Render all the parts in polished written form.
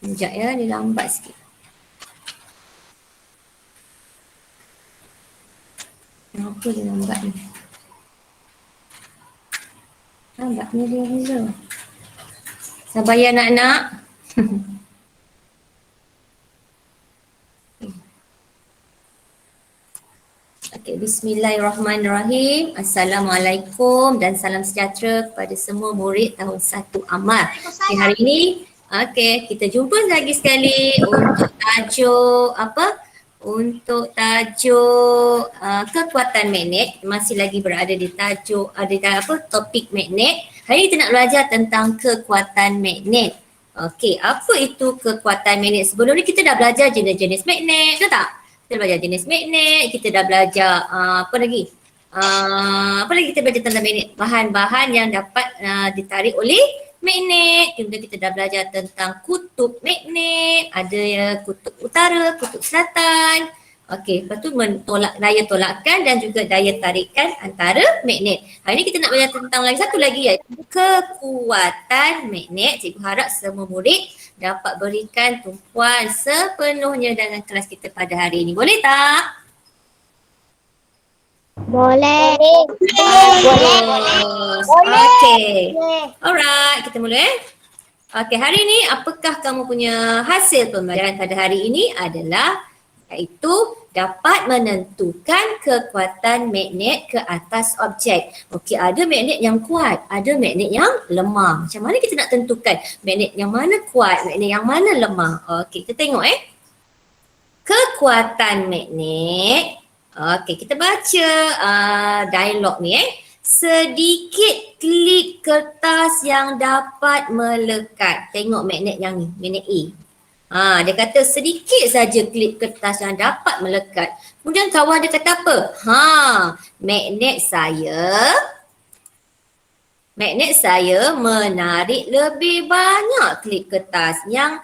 Sekejap ya, dia lambat sikit. Kenapa dia lambat ni? Lambatnya dia Riza. Sabar ya anak-anak. Okay, bismillahirrahmanirrahim. Assalamualaikum dan salam sejahtera kepada semua murid tahun 1 Amal. Okay, hari ini kita jumpa lagi sekali untuk tajuk apa? Untuk tajuk kekuatan magnet. Masih lagi berada di tajuk topik magnet. Hari ini kita nak belajar tentang kekuatan magnet. Okey, apa itu kekuatan magnet? Sebelum ni kita dah belajar jenis-jenis magnet, ke tak? Kita belajar jenis magnet, kita dah belajar apa lagi kita belajar tentang magnet, bahan-bahan yang dapat ditarik oleh magnet. Kemudian kita dah belajar tentang kutub magnet, ada kutub utara, kutub selatan. Okey, lepas tu daya tolakan dan juga daya tarikan antara magnet. Hari ni kita nak belajar tentang lagi satu lagi, iaitu kekuatan magnet. Cikgu harap semua murid dapat berikan tumpuan sepenuhnya dengan kelas kita pada hari ini. Boleh tak? Boleh. Okey. Alright, kita mula Okey, hari ini apakah kamu punya hasil pembelajaran pada hari ini adalah iaitu dapat menentukan kekuatan magnet ke atas objek. Okey, ada magnet yang kuat, ada magnet yang lemah. Macam mana kita nak tentukan magnet yang mana kuat, magnet yang mana lemah? Okey, kita tengok kekuatan magnet. Okey, kita baca dialog ni Sedikit klip kertas yang dapat melekat. Tengok magnet yang ni, magnet A. Dia kata sedikit saja klip kertas yang dapat melekat. Kemudian kawan dia kata apa? Magnet saya menarik lebih banyak klip kertas. Yang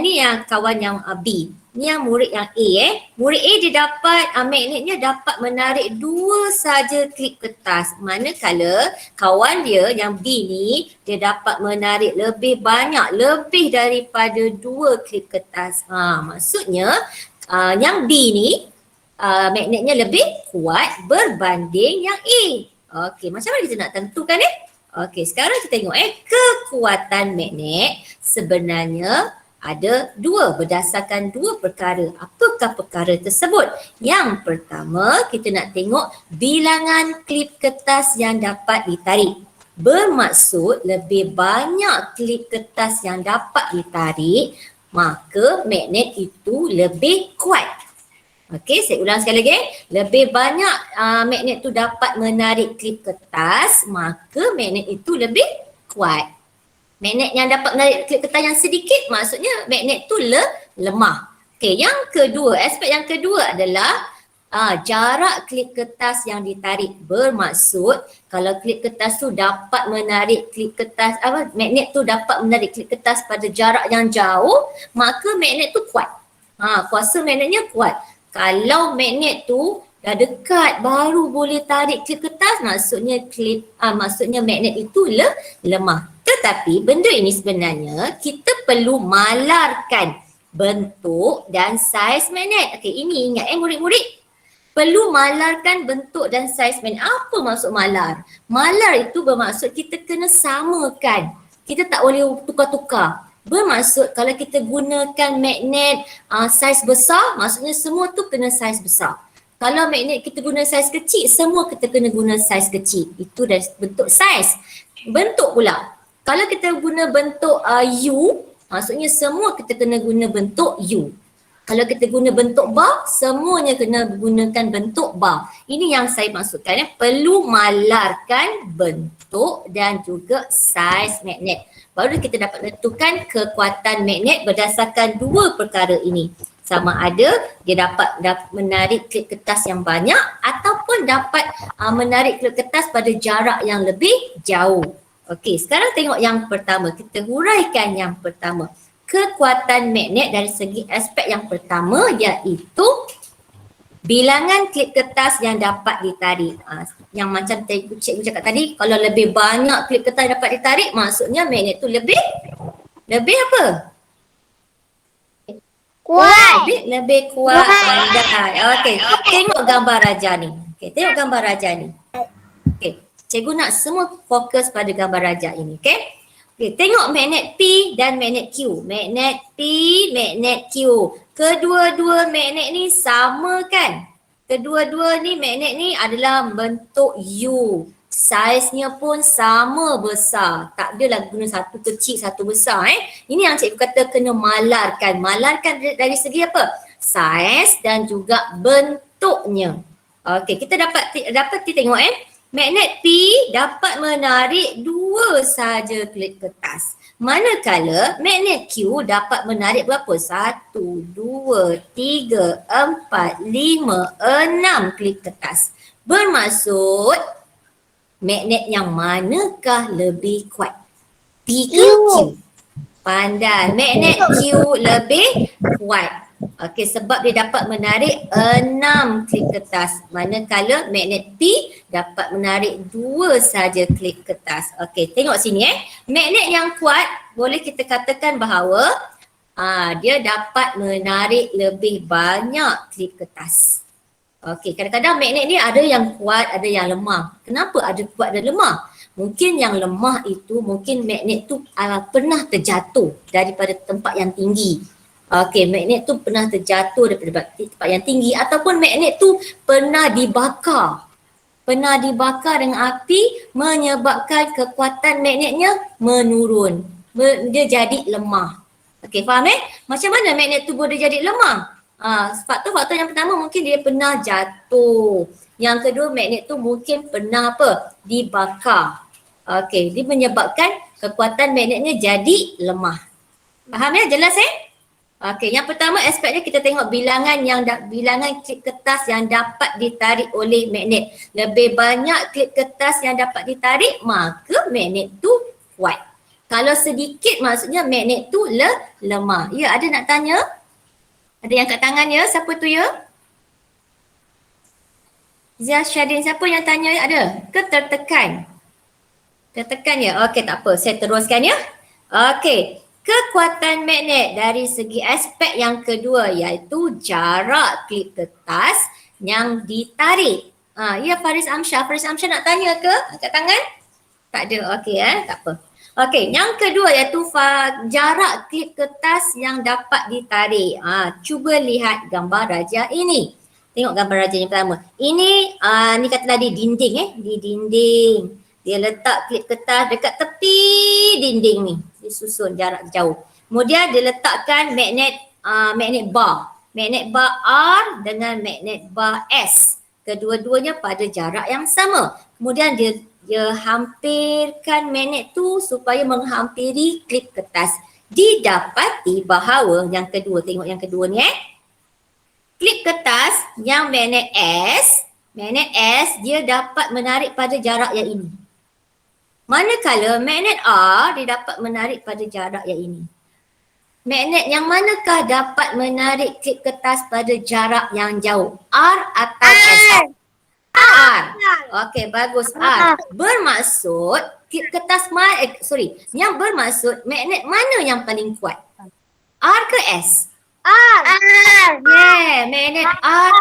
ni yang kawan yang B. Ni yang murid yang A Murid A dia dapat magnetnya dapat menarik 2 saja klip kertas. Manakala kawan dia yang B ni dia dapat menarik lebih banyak, lebih daripada 2 klip kertas. Maksudnya yang B ni magnetnya lebih kuat berbanding yang A. Okey, macam mana kita nak tentukan Okey, sekarang kita tengok kekuatan magnet sebenarnya ada 2 berdasarkan 2 perkara. Apakah perkara tersebut? Yang pertama, kita nak tengok bilangan klip kertas yang dapat ditarik. Bermaksud lebih banyak klip kertas yang dapat ditarik, maka magnet itu lebih kuat. Okey, saya ulang sekali lagi. Lebih banyak magnet itu dapat menarik klip kertas, maka magnet itu lebih kuat. Magnet yang dapat menarik klip kertas yang sedikit, maksudnya magnet tu lemah. Okey, yang kedua, aspek yang kedua adalah jarak klip kertas yang ditarik. Bermaksud kalau klip kertas tu dapat menarik klip kertas, magnet tu dapat menarik klip kertas pada jarak yang jauh, maka magnet tu kuat. Kuasa magnetnya kuat. Kalau magnet tu dah dekat baru boleh tarik klip kertas, maksudnya magnet itu lemah. Tetapi benda ini sebenarnya kita perlu malarkan bentuk dan saiz magnet. Okey, ini ingat murid-murid. Perlu malarkan bentuk dan saiz magnet. Apa maksud malar? Malar itu bermaksud kita kena samakan. Kita tak boleh tukar-tukar. Bermaksud kalau kita gunakan magnet saiz besar, maksudnya semua tu kena saiz besar. Kalau magnet kita guna saiz kecil, semua kita kena guna saiz kecil. Itu dari bentuk saiz. Bentuk pula. Kalau kita guna bentuk U, maksudnya semua kita kena guna bentuk U. Kalau kita guna bentuk bar, semuanya kena gunakan bentuk bar. Ini yang saya maksudkan. Perlu malarkan bentuk dan juga saiz magnet. Baru kita dapat menentukan kekuatan magnet berdasarkan 2 perkara ini. Sama ada dia dapat menarik klip kertas yang banyak ataupun dapat menarik klip kertas pada jarak yang lebih jauh. Okey, sekarang tengok yang pertama. Kita huraikan yang pertama. Kekuatan magnet dari segi aspek yang pertama iaitu bilangan klip kertas yang dapat ditarik. Yang macam cikgu cakap tadi, kalau lebih banyak klip kertas dapat ditarik, maksudnya magnet tu lebih apa? Lebih kuat. Pandai. Okey, tengok gambar Raja ni. Okey, tengok gambar Raja ni. Okey, cikgu nak semua fokus pada gambar Raja ini. Okey. Okey, tengok magnet P dan magnet Q. Magnet P, magnet Q. Kedua-dua magnet ni sama kan? Kedua-dua ni magnet ni adalah bentuk U. Saiznya pun sama besar. Tak adalah guna satu kecil, satu besar. Ini yang cikgu kata kena malarkan. Malarkan dari segi apa? Saiz dan juga bentuknya. Okey, kita dapat kita tengok magnet P dapat menarik 2 saja klip kertas. Manakala magnet Q dapat menarik berapa? 1, 2, 3, 4, 5, 6 klip kertas. Bermaksud magnet yang manakah lebih kuat? P ke Q? Pandai. Magnet Q lebih kuat. Okey, sebab dia dapat menarik 6 klip kertas. Manakala magnet P dapat menarik 2 saja klip kertas. Okey, tengok sini Magnet yang kuat boleh kita katakan bahawa dia dapat menarik lebih banyak klip kertas. Okey, kadang-kadang magnet ni ada yang kuat, ada yang lemah. Kenapa ada kuat dan lemah? Mungkin yang lemah itu, mungkin magnet tu pernah terjatuh daripada tempat yang tinggi. Okey, magnet tu pernah terjatuh daripada tempat yang tinggi ataupun magnet tu pernah dibakar. Pernah dibakar dengan api menyebabkan kekuatan magnetnya menurun. Dia jadi lemah. Okey, faham Macam mana magnet tu boleh jadi lemah? Faktor yang pertama mungkin dia pernah jatuh. Yang kedua magnet tu mungkin pernah dibakar. Okey, dia menyebabkan kekuatan magnetnya jadi lemah. Faham Jelas Okey, yang pertama aspeknya kita tengok bilangan klip kertas yang dapat ditarik oleh magnet. Lebih banyak klip kertas yang dapat ditarik, maka magnet tu kuat. Kalau sedikit maksudnya magnet tu lemah. Ya, ada nak tanya? Ada yang kat tangan ya? Siapa tu ya? Zia Syadin, siapa yang tanya ada? Ke tertekan? Tertekan ya? Okey, tak apa. Saya teruskan ya. Okey. Kekuatan magnet dari segi aspek yang kedua iaitu jarak klip kertas yang ditarik. Ya Faris Amsyah. Faris Amsyah nak tanya ke? Angkat tangan? Tak ada. Okey tak apa. Okey, yang kedua iaitu jarak klip kertas yang dapat ditarik. Cuba lihat gambar Raja ini. Tengok gambar Raja yang pertama. Ini ni kata tadi dinding Di dinding. Dia letak klip kertas dekat tepi dinding ni. Disusun jarak jauh. Kemudian dia letakkan magnet bar. Magnet bar R dengan magnet bar S. Kedua-duanya pada jarak yang sama. Kemudian dia hampirkan magnet tu supaya menghampiri klip kertas. Didapati bahawa yang kedua, tengok yang kedua ni klip kertas yang magnet S dia dapat menarik pada jarak yang ini. Manakala magnet R dia dapat menarik pada jarak yang ini. Magnet yang manakah dapat menarik klip kertas pada jarak yang jauh? R atau S? R. Okey, bagus R. Bermaksud klip kertas yang bermaksud magnet mana yang paling kuat? R ke S? R. Yeah, magnet R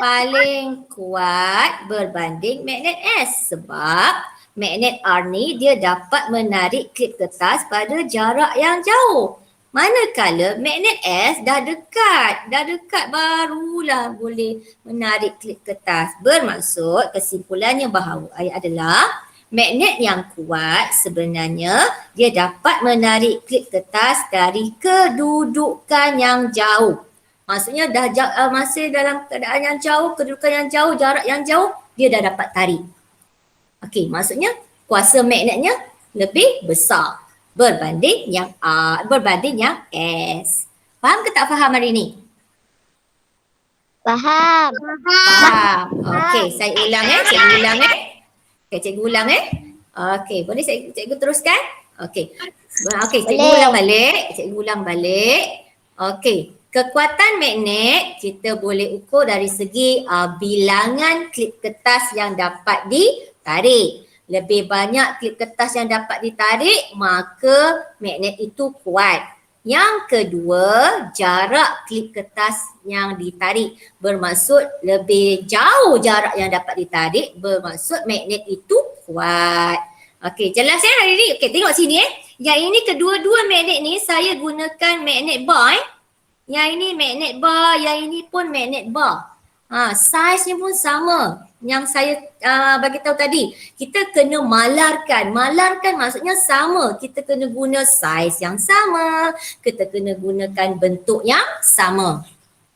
paling kuat berbanding magnet S sebab magnet R ni dia dapat menarik klip kertas pada jarak yang jauh. Manakala magnet S dah dekat barulah boleh menarik klip kertas. Bermaksud kesimpulannya bahawa adalah magnet yang kuat sebenarnya dia dapat menarik klip kertas dari kedudukan yang jauh. Maksudnya masih dalam keadaan yang jauh, kedudukan yang jauh, jarak yang jauh, dia dah dapat tarik. Okey, maksudnya kuasa magnetnya lebih besar berbanding yang S. Faham ke tak faham hari ni? Faham. Okey, saya ulang cikgu ulang Okey, cikgu ulang Okey, boleh cikgu teruskan? Okey. Cikgu ulang balik. Okey. Kekuatan magnet kita boleh ukur dari segi bilangan klip kertas yang dapat ditarik. Lebih banyak klip kertas yang dapat ditarik, maka magnet itu kuat. Yang kedua, jarak klip kertas yang ditarik. Bermaksud lebih jauh jarak yang dapat ditarik, bermaksud magnet itu kuat. Okey, jelas ya hari ni? Okey, tengok sini Yang ini kedua-dua magnet ni saya gunakan magnet bar Yang ini magnet bar, yang ini pun magnet bar. Saiznya pun sama. Yang saya bagi tahu tadi, kita kena malarkan. Malarkan maksudnya sama. Kita kena guna saiz yang sama. Kita kena gunakan bentuk yang sama.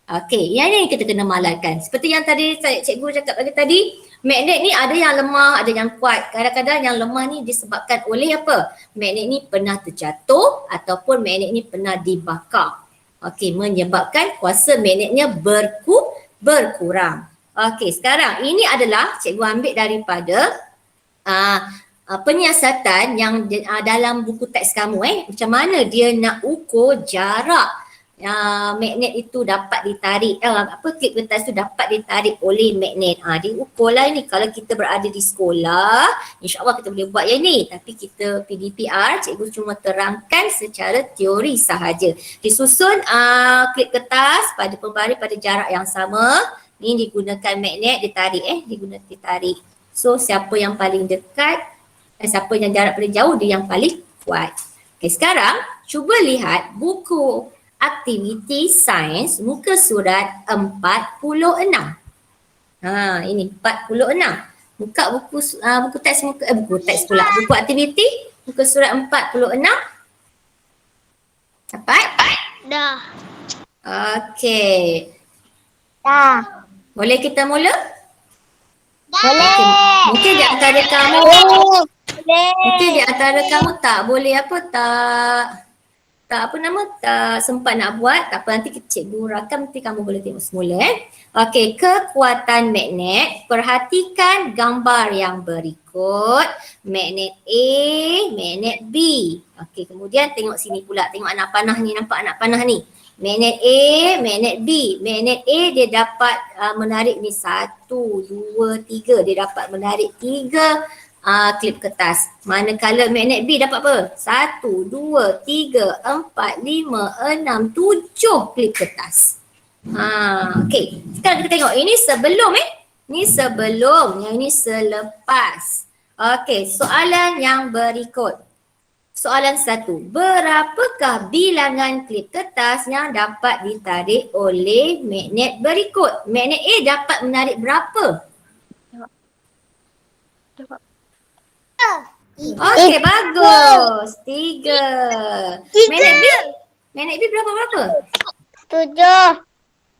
Okey, yang ini kita kena malarkan. Seperti yang tadi cikgu cakap tadi, magnet ni ada yang lemah, ada yang kuat. Kadang-kadang yang lemah ni disebabkan oleh apa? Magnet ni pernah terjatuh ataupun magnet ni pernah dibakar. Okey, menyebabkan kuasa magnetnya berkurang. Okey, sekarang ini adalah cikgu ambil daripada penyiasatan yang dalam buku teks kamu macam mana dia nak ukur jarak magnet itu dapat ditarik, klip kertas itu dapat ditarik oleh magnet. Diukurlah ini. Kalau kita berada di sekolah, insyaAllah kita boleh buat yang ni. Tapi kita PDPR, cikgu cuma terangkan secara teori sahaja. Disusun klip kertas pada pembaris pada jarak yang sama. Ni digunakan magnet, ditarik. So siapa yang paling dekat, siapa yang jarak paling jauh, dia yang paling kuat. Okay, sekarang cuba lihat buku aktiviti sains muka surat 46. Ini 46. Buka buku teks pula. Buku aktiviti muka surat 46. Dapat? Dah. Okey. Dah. Boleh kita mula? Boleh. Okay. Mungkin di antara kamu Mungkin di antara kamu tak boleh tak sempat nak buat, tak apa, nanti cikgu rakam, nanti kamu boleh tengok semula Okey, kekuatan magnet. Perhatikan gambar yang berikut. Magnet A, magnet B. Okey, kemudian tengok sini pula, tengok anak panah ni, nampak anak panah ni. Magnet A, magnet B. Magnet A dia dapat menarik ni 1, 2, 3. Dia dapat menarik 3 klip kertas. Manakala magnet B dapat apa? 1, 2, 3, 4, 5, 6, 7 klip kertas. Okey. Sekarang kita tengok. Ini sebelum Ini sebelum. Yang ini selepas. Okey. Soalan yang berikut. Soalan 1. Berapakah bilangan klip kertas yang dapat ditarik oleh magnet berikut? Magnet A dapat menarik berapa? Okey, bagus. 3. Magnet B berapa? 7.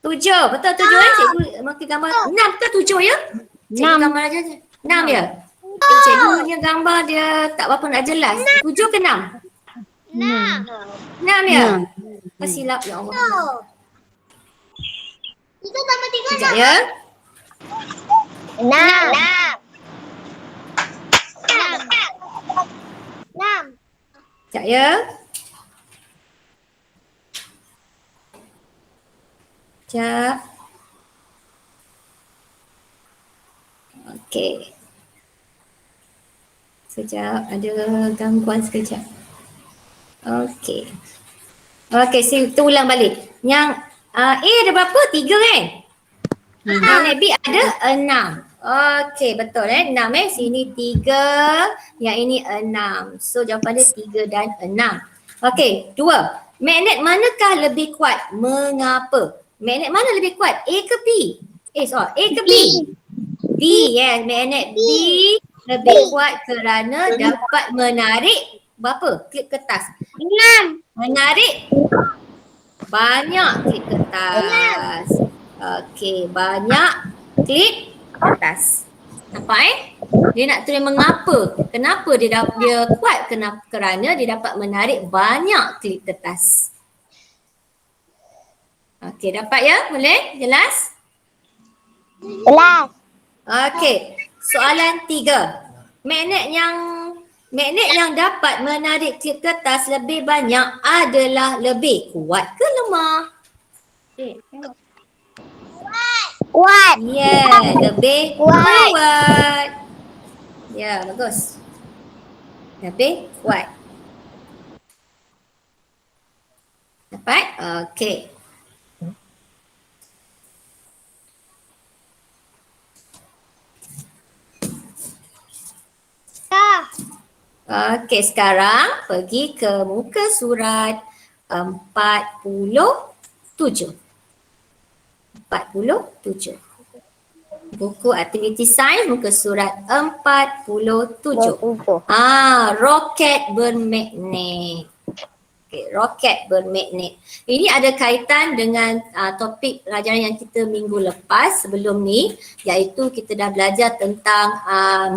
7. Betul 7 Cikgu makin gambar 6 betul 7 ya? Cikgu gambar aja 6 ya? Cikgu punya gambar dia tak berapa nak jelas. 7 ke 6? 6 ya? Apa silap ya Allah. Itu tambah 3 Sekejap ya. 6. 6. Sekejap ya. Sekejap. Okey. Sekejap, ada gangguan sekejap. Okey. Okey, kita ulang balik. Yang A ada berapa? 3 kan? Magnet B ada 6. Okey, betul 6 Sini 3, yang ini 6. So jawapan dia 3 dan 6. Okey, 2. Magnet manakah lebih kuat? Mengapa? Magnet mana lebih kuat? A ke B? A ke B? B, yes. Magnet B lebih kuat kerana dapat menarik berapa klip kertas? 6. Menarik banyak klip kertas. Okey, banyak klip kertas. Nampak Dia nak tulis mengapa. Kenapa dia kuat? Kerana dia dapat menarik banyak klip kertas. Okey, dapat ya? Boleh? Jelas? Jelas. Okey, soalan 3. Magnet yang dapat menarik klip kertas lebih banyak adalah lebih kuat ke lemah? Kuat. Yeah, lebih kuat. Ya, bagus. Lebih kuat. Okey. Dah. Okey, sekarang pergi ke muka surat 47. 47. Buku aktiviti sains muka surat 47. Roket bermagnet. Okay, roket bermagnet. Ini ada kaitan dengan topik pelajaran yang kita minggu lepas sebelum ni, iaitu kita dah belajar tentang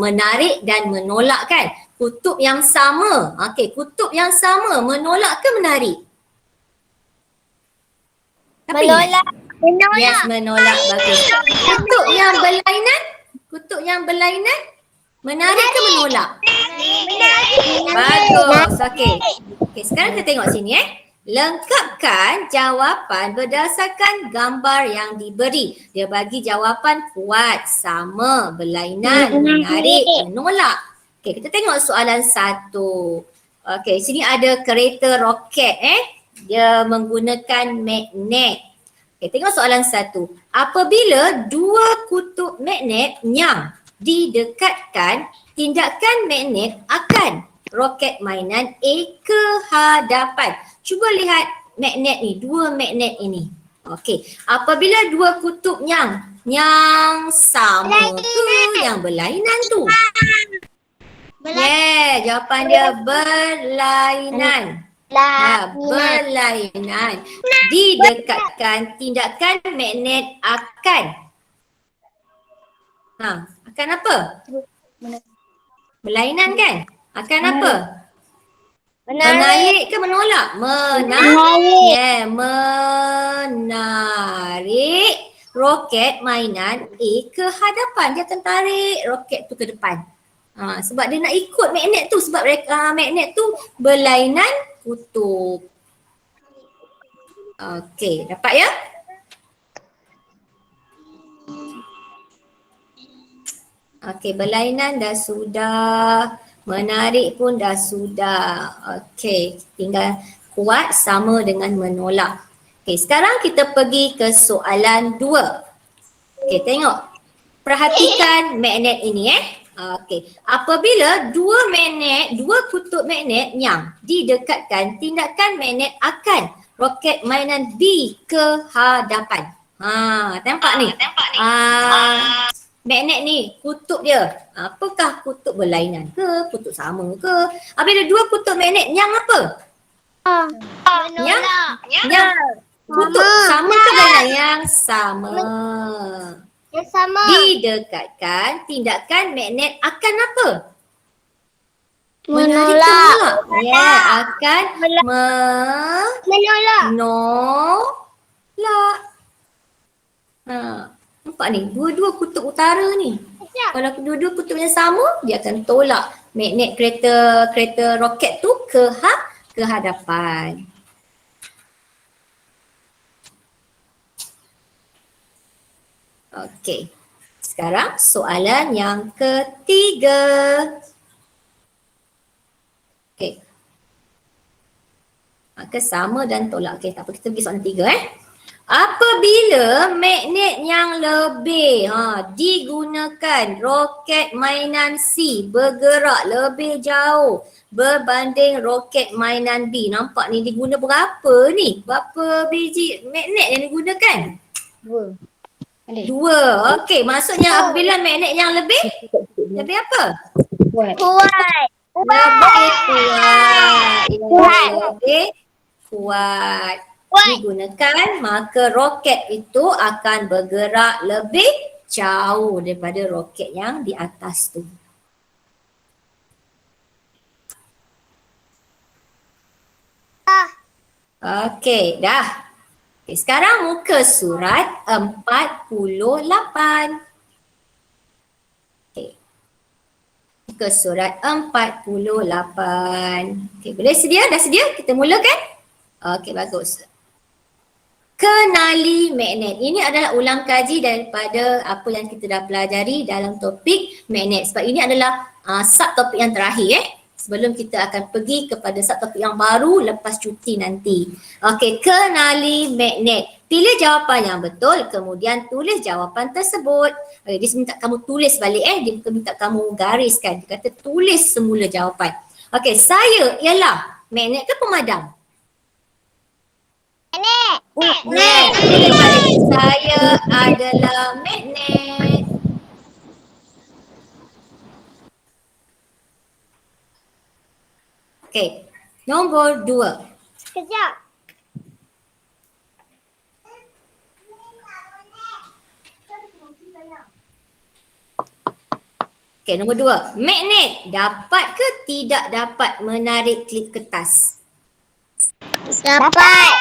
menarik dan menolak kan. Kutub yang sama. Okey, kutub yang sama menolak ke menarik? Apa ingat? Menolak. Yes, menolak. Bagus. Kutub yang berlainan? Kutub yang berlainan menarik ke menolak? Bagus. Okey. Okey, sekarang kita tengok sini Lengkapkan jawapan berdasarkan gambar yang diberi. Dia bagi jawapan kuat, sama, berlainan, menarik, menolak. Okey, kita tengok soalan 1. Okey, sini ada kereta roket Dia menggunakan magnet. Okay, tengok soalan 1. Apabila dua kutub magnet yang didekatkan, tindakan magnet akan roket mainan A ke hadapan. Cuba lihat magnet ni, dua magnet ini. Okey, apabila dua kutub yang sama tu, yang berlainan tu. Yeah, jawapan dia berlainan. Berlainan. Didekatkan, tindakan magnet akan akan apa? Berlainan kan? Akan apa? Menarik ke menolak? Menarik. Yeah, menarik roket mainan A ke hadapan. Dia akan tarik roket tu ke depan. Sebab dia nak ikut magnet tu, sebab magnet tu berlainan kutub. Okey, dapat ya? Okey, berlainan dah sudah, menarik pun dah sudah. Okey, tinggal kuat sama dengan menolak. Okey, sekarang kita pergi ke soalan 2. Okey, tengok. Perhatikan magnet ini Okey, apabila dua kutub magnet yang didekatkan, tindakan magnet akan roket mainan B ke hadapan. Nampak ni? Magnet ni, kutub dia. Apakah kutub berlainan ke, kutub sama ke? Apabila dua kutub magnet yang apa? Yang kutub sama ke berlainan? Yang sama. Yang sama. Didekatkan, tindakan magnet akan apa? Menolak. Menarik ke menolak? Ya, akan menolak. Nampak ni, dua-dua kutub utara ni. Kalau dua-dua kutub yang sama, dia akan tolak magnet kereta roket tu ke hadapan. Okey. Sekarang soalan yang ketiga. Okey. Maka sama dan tolak. Okey, tak apa, kita pergi soalan 3 Apabila magnet yang lebih digunakan, roket mainan C bergerak lebih jauh berbanding roket mainan B. Nampak ni diguna berapa ni? Berapa biji magnet yang digunakan? 2. Okey, maksudnya apabila magnet yang lebih apa? Kuat. Lebih kuat. Digunakan, maka roket itu akan bergerak lebih jauh daripada roket yang di atas tu. Okey, dah. Okay, sekarang muka surat 48. Okay. Muka surat 48. Okay, boleh sedia? Dah sedia? Kita mulakan? Okey, bagus. Kenali magnet. Ini adalah ulang kaji daripada apa yang kita dah pelajari dalam topik magnet. Sebab ini adalah subtopik yang terakhir sebelum kita akan pergi kepada satu topik yang baru lepas cuti nanti. Okey, kenali magnet. Pilih jawapan yang betul, kemudian tulis jawapan tersebut. Dia minta kamu tulis balik dia bukan minta kamu gariskan. Dia kata tulis semula jawapan. Okey, saya ialah magnet ke pemadam? Magnet. Tulis balik. Saya adalah magnet. Okey, nombor 2. Sekejap. Okey, nombor 2. Magnet dapat ke tidak dapat menarik klip kertas? Dapat.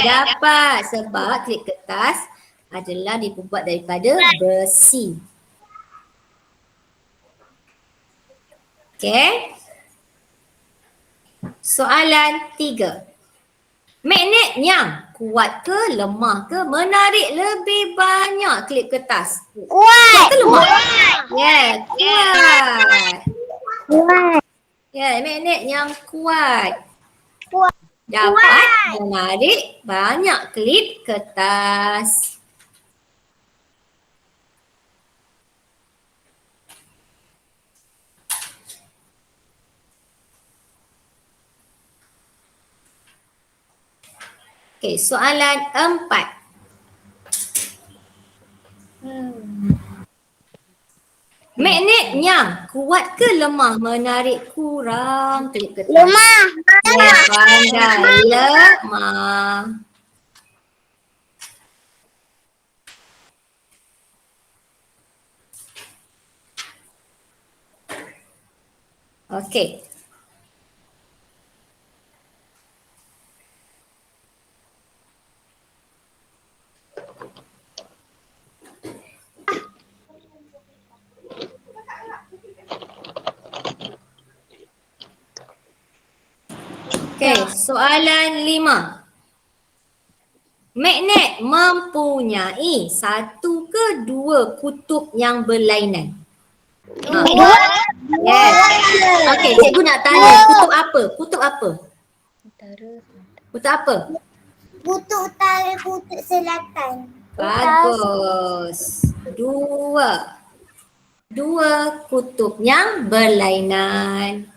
Dapat. Sebab klip kertas adalah dibuat daripada besi. Okey. Soalan 3. Magnet yang kuat ke lemah ke menarik lebih banyak klip kertas? Kuat. Ke lemah? Kuat. Kuat. Magnet yang kuat. Kuat. Dapat menarik banyak klip kertas. Okey, soalan 4. Magnet yang kuat ke lemah menarik kurang klip kertas? Lemah. Pandai, lemah. Okey. Okey, soalan 5. Magnet mempunyai satu ke dua kutub yang berlainan? Dua. Yes. Okey, cikgu nak tanya kutub apa? Kutub apa? Kutub apa? Kutub utara, kutub selatan. Bagus. Dua kutub yang berlainan.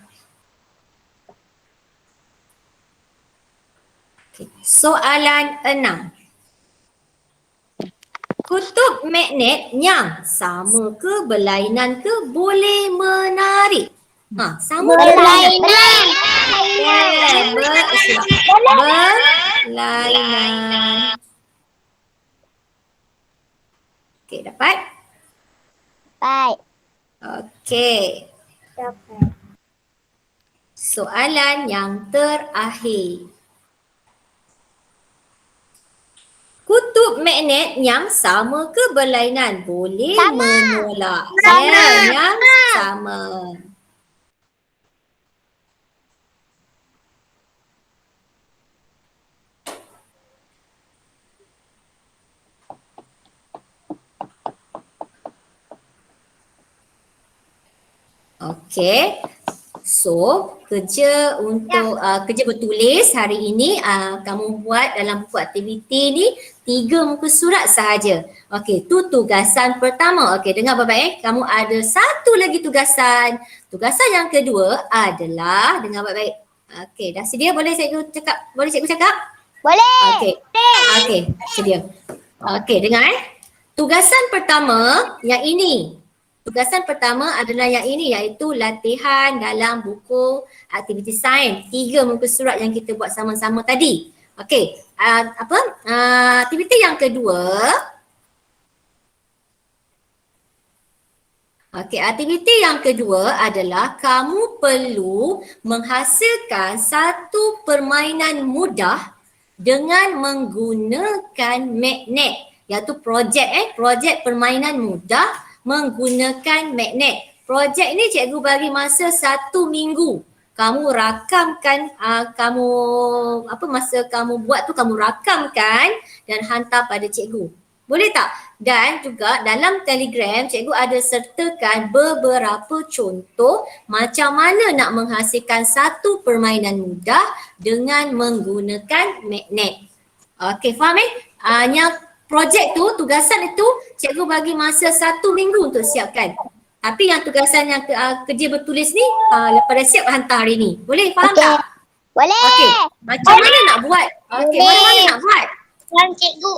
Okay. Soalan 6. Kutub magnet yang sama ke berlainan ke boleh menarik? Sama Berlainan. Berlainan. Okey, dapat? Baik. Okey. Dapat. Soalan yang terakhir. Kutub magnet yang sama ke berlainan boleh menolak? Sama. Yang sama. Okey. So, kerja untuk kerja bertulis hari ini kamu buat dalam buku aktiviti ni 3 muka surat sahaja. Okey, tu tugasan pertama. Okey, dengar baik-baik. Kamu ada satu lagi tugasan. Tugasan yang kedua adalah, dengar baik-baik. Okey, dah sedia? Boleh cikgu cakap? Boleh cikgu cakap? Boleh. Okey. Okey, sedia. Okey, dengar Tugasan pertama yang ini. Tugasan pertama adalah yang ini iaitu latihan dalam buku aktiviti sains. 3 muka surat yang kita buat sama-sama tadi. Okey, aktiviti yang kedua. Okey, aktiviti yang kedua adalah kamu perlu menghasilkan satu permainan mudah dengan menggunakan magnet. Iaitu projek permainan mudah menggunakan magnet. Projek ni cikgu bagi masa 1 minggu. Kamu rakamkan, masa kamu buat tu kamu rakamkan dan hantar pada cikgu. Boleh tak? Dan juga dalam Telegram cikgu ada sertakan beberapa contoh macam mana nak menghasilkan satu permainan mudah dengan menggunakan magnet. Okey, faham yang projek tu, tugasan itu cikgu bagi masa 1 minggu untuk siapkan. Tapi yang tugasan yang kerja bertulis ni lepas dah siap hantar hari ni. Boleh faham Okey. tak? Boleh. Okey. Macam mana nak buat? Okey, Boleh. mana nak buat? Yang cikgu.